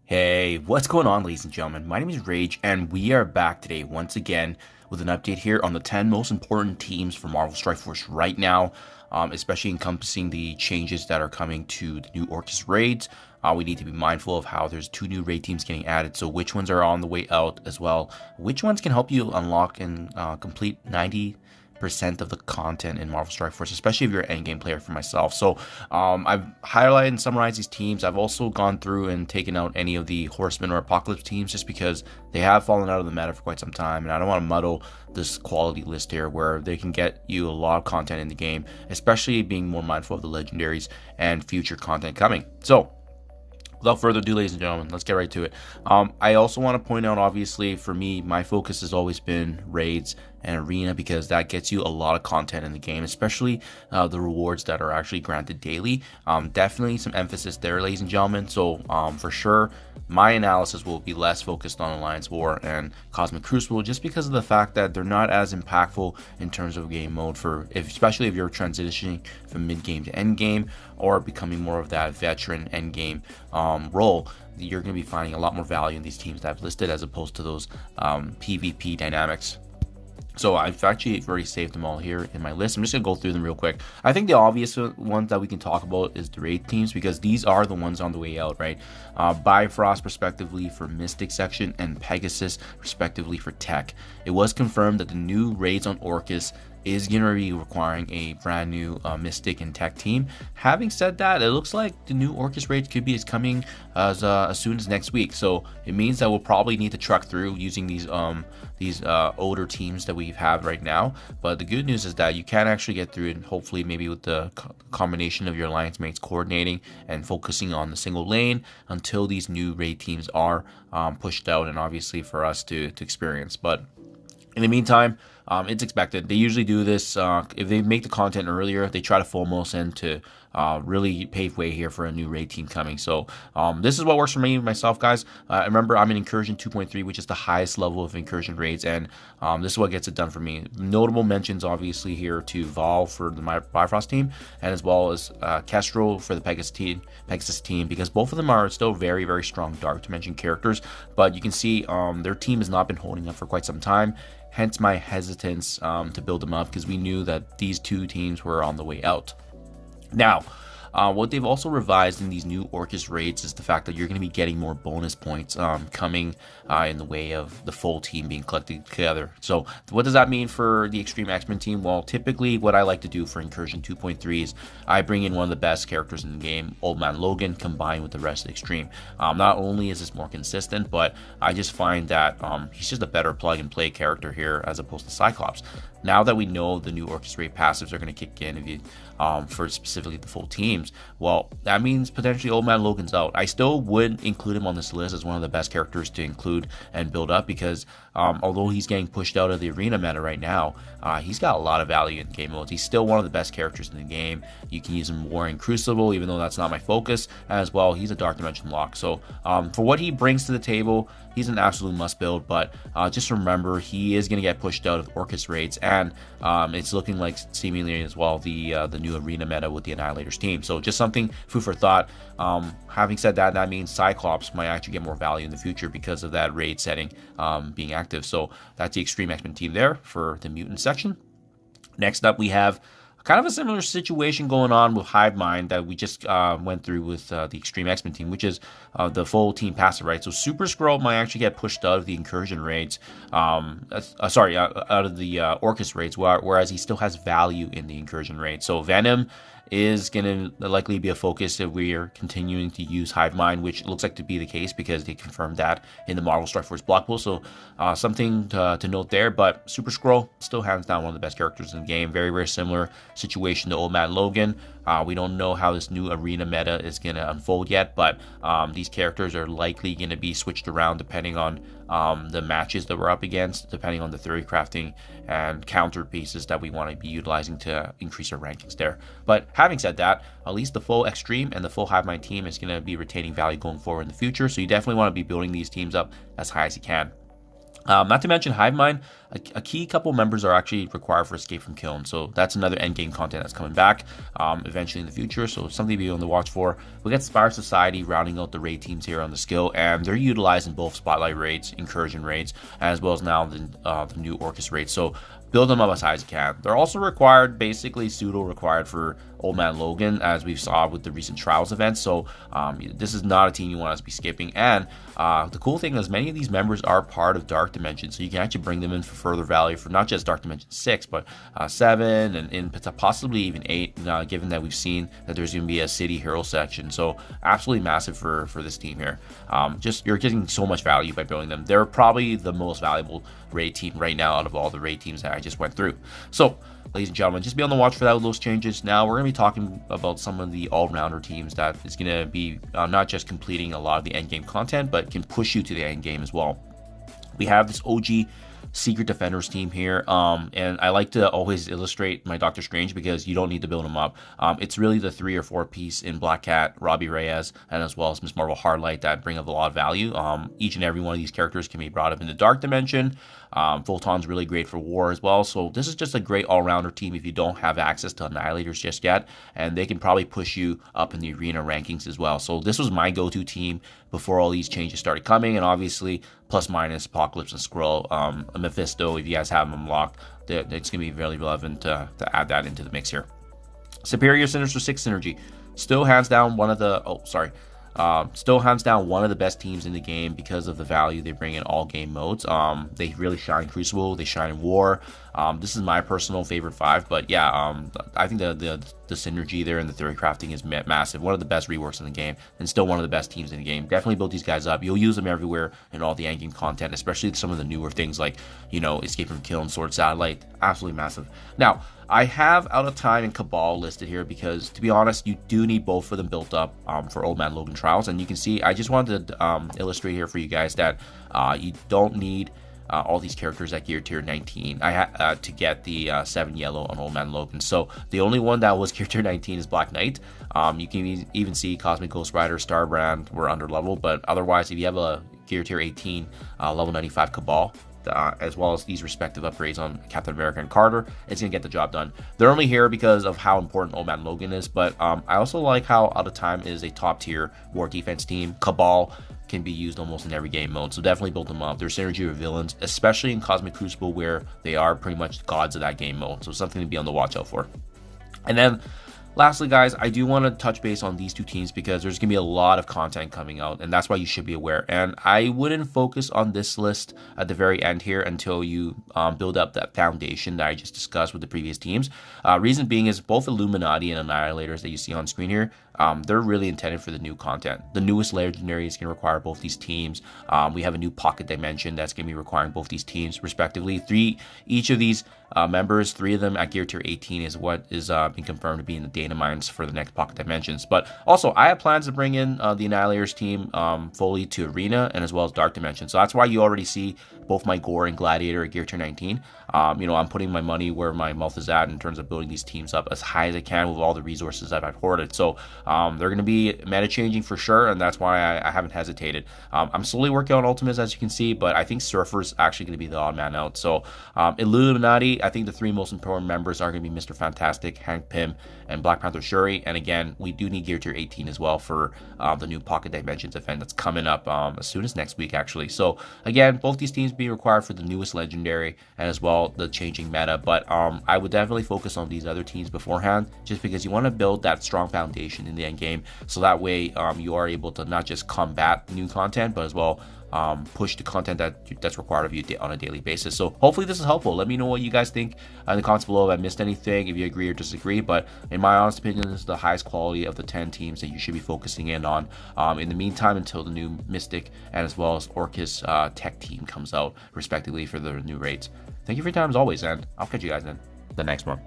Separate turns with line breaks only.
Hey, what's going on, ladies and gentlemen? My name is Rage, and we are back today once again with an update here on the 10 most important teams for Marvel Strike Force right now, especially encompassing the changes that are coming to the new Orcus raids. We need to be mindful of how there's 2 new raid teams getting added, so which ones are on the way out as well, which ones can help you unlock and complete 90% of the content in Marvel Strike Force, especially if you're an endgame player for myself. So I've highlighted and summarized these teams. I've also gone through and taken out any of the Horsemen or Apocalypse teams just because they have fallen out of the meta for quite some time, and I don't want to muddle this quality list here where they can get you a lot of content in the game, especially being more mindful of the legendaries and future content coming. So without further ado, ladies and gentlemen, let's get right to it. I also want to point out, obviously, for me, my focus has always been raids and arena because that gets you a lot of content in the game, especially the rewards that are actually granted daily. Definitely some emphasis there, ladies and gentlemen. So for sure, my analysis will be less focused on Alliance War and Cosmic Crucible just because of the fact that they're not as impactful in terms of game mode, especially if you're transitioning from mid game to end game or becoming more of that veteran end game role. You're going to be finding a lot more value in these teams that I've listed as opposed to those PvP dynamics. So I've actually already saved them all here in my list. I'm just going to go through them real quick. I think the obvious ones that we can talk about is the raid teams because these are the ones on the way out, right? Bifrost respectively for Mystic section and Pegasus respectively for Tech. It was confirmed that the new raids on Orcus is going to be requiring a brand new Mystic and Tech team. Having said that, it looks like the new Orcus raids could be coming as soon as next week. So it means that we'll probably need to truck through using these older teams that we have right now. But the good news is that you can actually get through it, hopefully maybe with the combination of your alliance mates coordinating and focusing on the single lane until these new raid teams are pushed out and obviously for us to experience. But in the meantime, it's expected. They usually do this if they make the content earlier. They try to FOMO and to really pave way here for a new raid team coming. So this is what works for me myself, guys. Remember, I'm in Incursion 2.3, which is the highest level of Incursion raids, and this is what gets it done for me. Notable mentions, obviously, here to Vol for the Bifrost team, and as well as Kestrel for the Pegasus team, because both of them are still very, very strong Dark Dimension characters. But you can see their team has not been holding up for quite some time. Hence my hesitance to build them up because we knew that these 2 teams were on the way out. Now, what they've also revised in these new Orcus raids is the fact that you're going to be getting more bonus points coming in the way of the full team being collected together. So what does that mean for the Extreme X-Men team? Well, typically what I like to do for Incursion 2.3 is I bring in one of the best characters in the game, Old Man Logan, combined with the rest of the Extreme. Not only is this more consistent, but I just find that he's just a better plug-and-play character here as opposed to Cyclops. Now that we know the new Orcus raid passives are going to kick in if you, for specifically the full teams, well, that means potentially Old Man Logan's out. I still would include him on this list as one of the best characters to include and build up because although he's getting pushed out of the arena meta right now, he's got a lot of value in game modes. He's still one of the best characters in the game. You can use him more in Crucible, even though that's not my focus. As well, he's a Dark Dimension lock. So for what he brings to the table, he's an absolute must build. But just remember, he is going to get pushed out of Orcus raids, and it's looking like seemingly as well the new arena meta with the Annihilators team. So just something food for thought. Having said that, that means Cyclops might actually get more value in the future because of that raid setting being active. So that's the Extreme X-Men team there for the mutant section. Next up, we have kind of a similar situation going on with Hive Mind that we just went through with the Extreme X-Men team, which is the full team passive, right? So Super Skrull might actually get pushed out of the Incursion raids, out of the Orcus raids, whereas he still has value in the Incursion raids. So Venom is going to likely be a focus if we are continuing to use Hive Mind, which looks like to be the case because they confirmed that in the Marvel Strike Force block pool. So something to note there. But Super Skrull still hands down one of the best characters in the game. Very, very similar situation to Old Man Logan. We don't know how this new arena meta is going to unfold yet, but these characters are likely going to be switched around depending on the matches that we're up against, depending on the theory crafting and counter pieces that we want to be utilizing to increase our rankings there. But having said that, at least the full Extreme and the full Hive Mind team is going to be retaining value going forward in the future, so you definitely want to be building these teams up as high as you can. Not to mention Hive Mind, a key couple members are actually required for Escape from Kiln. So that's another end game content that's coming back eventually in the future. So something to be on the watch for. We got Spire Society rounding out the raid teams here on the skill, and they're utilizing both Spotlight raids, Incursion raids, as well as now the new Orcus raids. So build them up as high as you can. They're also required, basically pseudo required for Old Man Logan, as we saw with the recent Trials event. So this is not a team you want us to be skipping. And the cool thing is many of these members are part of Dark Dimension, so you can actually bring them in for further value for not just Dark Dimension 6, but 7 and possibly even 8, given that we've seen that there's going to be a City Hero section. So absolutely massive for this team here. Just you're getting so much value by building them. They're probably the most valuable raid team right now out of all the raid teams that I just went through. So ladies and gentlemen, just be on the watch for that with those changes. Now we're going to be talking about some of the all-rounder teams that is going to be not just completing a lot of the end game content, but can push you to the end game as well. We have this OG Secret Defenders team here, and I like to always illustrate my Doctor Strange because you don't need to build them up. It's really the 3 or 4 piece in Black Cat, Robbie Reyes, and as well as Miss Marvel Hardlight that bring up a lot of value. Each and every one of these characters can be brought up in the Dark Dimension. Photon's really great for war as well. So this is just a great all-rounder team if you don't have access to Annihilators just yet, and they can probably push you up in the arena rankings as well. So this was my go-to team before all these changes started coming, and obviously plus minus Apocalypse and Skrull, Mephisto, if you guys have them unlocked, it's going to be very relevant to add that into the mix here. Superior Sinister 6 Synergy, still hands down one of the best teams in the game because of the value they bring in all game modes. They really shine in Crucible, they shine in War. This is my personal favorite 5, but yeah, I think the synergy there in the theory crafting is massive. One of the best reworks in the game, and still one of the best teams in the game. Definitely build these guys up. You'll use them everywhere in all the endgame content, especially some of the newer things like, Escape from Kill and Sword Satellite. Absolutely massive. Now, I have Out of Time and Cabal listed here because, to be honest, you do need both of them built up for Old Man Logan Trials. And you can see, I just wanted to illustrate here for you guys that you don't need all these characters at gear tier 19 to get the 7 yellow on Old Man Logan. So the only one that was gear tier 19 is Black Knight. You can even see Cosmic Ghost Rider, Starbrand were under level, but otherwise if you have a gear tier 18 level 95 Cabal, as well as these respective upgrades on Captain America and Carter, it's going to get the job done. They're only here because of how important Old Man Logan is, but I also like how Out of Time is a top tier war defense team. Cabal can be used almost in every game mode, so definitely build them up. Their synergy with villains, especially in Cosmic Crucible, where they are pretty much gods of that game mode, so something to be on the watch out for. And then lastly, guys, I do want to touch base on these two teams because there's going to be a lot of content coming out, and that's why you should be aware. And I wouldn't focus on this list at the very end here until you build up that foundation that I just discussed with the previous teams. Reason being is both Illuminati and Annihilators that you see on screen here, they're really intended for the new content. The newest legendary is going to require both these teams. We have a new pocket dimension that's going to be requiring both these teams respectively. Each of these members, 3 of them at gear tier 18 is what is being confirmed to be in the data mines for the next pocket dimensions. But also I have plans to bring in the Annihilators team fully to arena and as well as dark dimension. So that's why you already see both my Gore and Gladiator at gear tier 19. I'm putting my money where my mouth is at in terms of building these teams up as high as I can with all the resources that I've hoarded. So they're going to be meta changing for sure, and that's why I haven't hesitated. I'm slowly working on Ultimates, as you can see, but I think Surfer's actually going to be the odd man out. So Illuminati, I think the 3 most important members are going to be Mr. Fantastic, Hank Pym, and Black Panther Shuri. And again, we do need gear tier 18 as well for the new Pocket Dimensions event that's coming up as soon as next week, actually. So again, both these teams being required for the newest legendary and as well the changing meta, but I would definitely focus on these other teams beforehand, just because you want to build that strong foundation in the end game, so that way you are able to not just combat new content, but as well push the content that's required of you on a daily basis. So hopefully this is helpful. Let me know what you guys think in the comments below if I missed anything, if you agree or disagree. But in my honest opinion, this is the highest quality of the 10 teams that you should be focusing in on in the meantime, until the new Mystic and as well as Orcus tech team comes out respectively for the new raids. Thank you for your time as always, and I'll catch you guys in the next one.